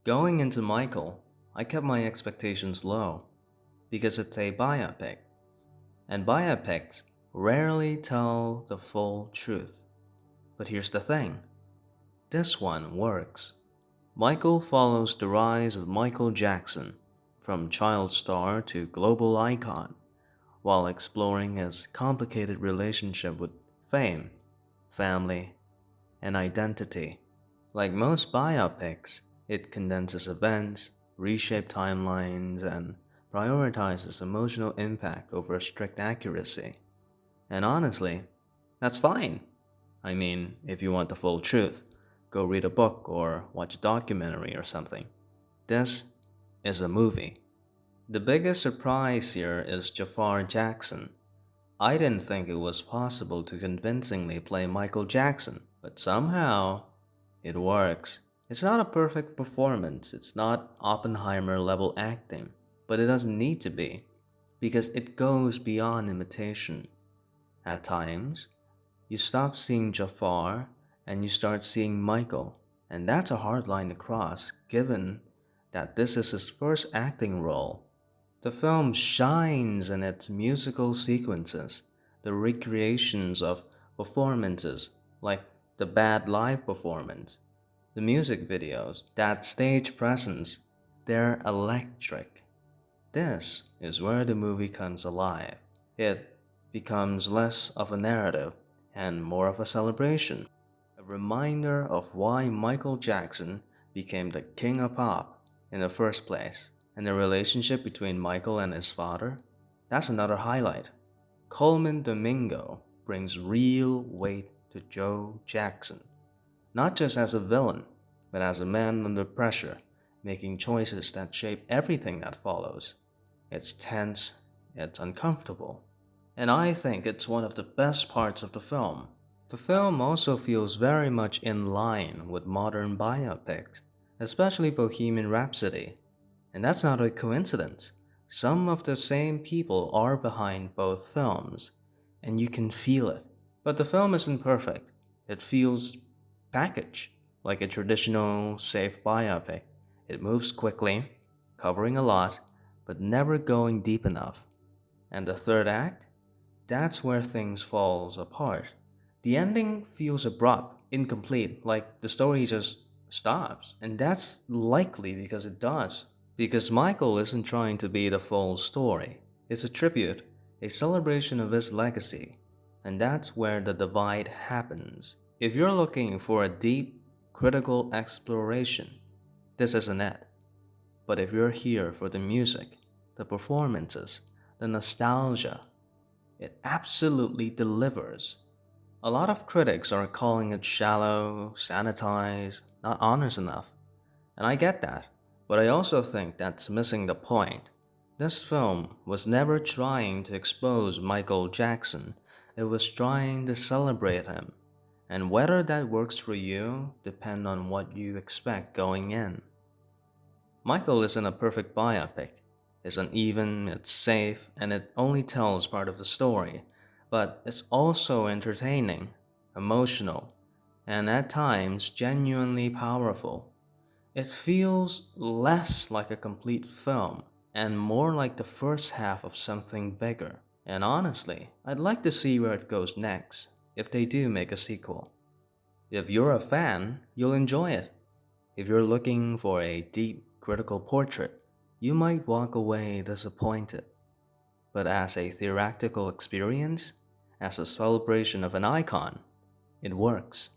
Going into Michael, I kept my expectations low because it's a biopic, and biopics rarely tell the full truth. But here's the thing, this one works. Michael follows the rise of Michael Jackson from child star to global icon while exploring his complicated relationship with fame, family, and identity. Like most biopics, it condenses events, reshapes timelines, and prioritizes emotional impact over strict accuracy. And honestly, that's fine. I mean, if you want the full truth, go read a book or watch a documentary or something. This is a movie. The biggest surprise here is Jafar Jackson. I didn't think it was possible to convincingly play Michael Jackson, but somehow it works. It's not a perfect performance, it's not Oppenheimer level acting, but it doesn't need to be, because it goes beyond imitation. At times, you stop seeing Jafar and you start seeing Michael, and that's a hard line to cross given that this is his first acting role. The film shines in its musical sequences, the recreations of performances like the bad live performance, the music videos, that stage presence, they're electric. This is where the movie comes alive. It becomes less of a narrative and more of a celebration, a reminder of why Michael Jackson became the king of pop in the first place. And the relationship between Michael and his father, that's another highlight. Coleman Domingo brings real weight to Joe Jackson, not just as a villain, but as a man under pressure, making choices that shape everything that follows. It's tense, it's uncomfortable, and I think it's one of the best parts of the film. The film also feels very much in line with modern biopics, especially Bohemian Rhapsody. And that's not a coincidence. Some of the same people are behind both films, and you can feel it. But the film isn't perfect. It feels packaged, like a traditional, safe biopic. It moves quickly, covering a lot, but never going deep enough. And the third act? That's where things falls apart. The ending feels abrupt, incomplete, like the story just stops. And that's likely because it does. Because Michael isn't trying to be the full story. It's a tribute, a celebration of his legacy. And that's where the divide happens. If you're looking for a deep, critical exploration, this isn't it. But if you're here for the music, the performances, the nostalgia, it absolutely delivers. A lot of critics are calling it shallow, sanitized, not honest enough. And I get that, but I also think that's missing the point. This film was never trying to expose Michael Jackson, it was trying to celebrate him. And whether that works for you depends on what you expect going in. Michael isn't a perfect biopic. It's uneven, it's safe, and it only tells part of the story. But it's also entertaining, emotional, and at times genuinely powerful. It feels less like a complete film and more like the first half of something bigger. And honestly, I'd like to see where it goes next if they do make a sequel. If you're a fan, you'll enjoy it. If you're looking for a deep, critical portrait, you might walk away disappointed. But as a theatrical experience, as a celebration of an icon, it works.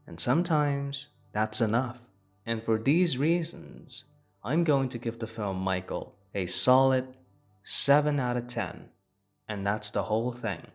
And sometimes that's enough. And for these reasons, I'm going to give the film Michael a solid 7 out of 10. And that's the whole thing.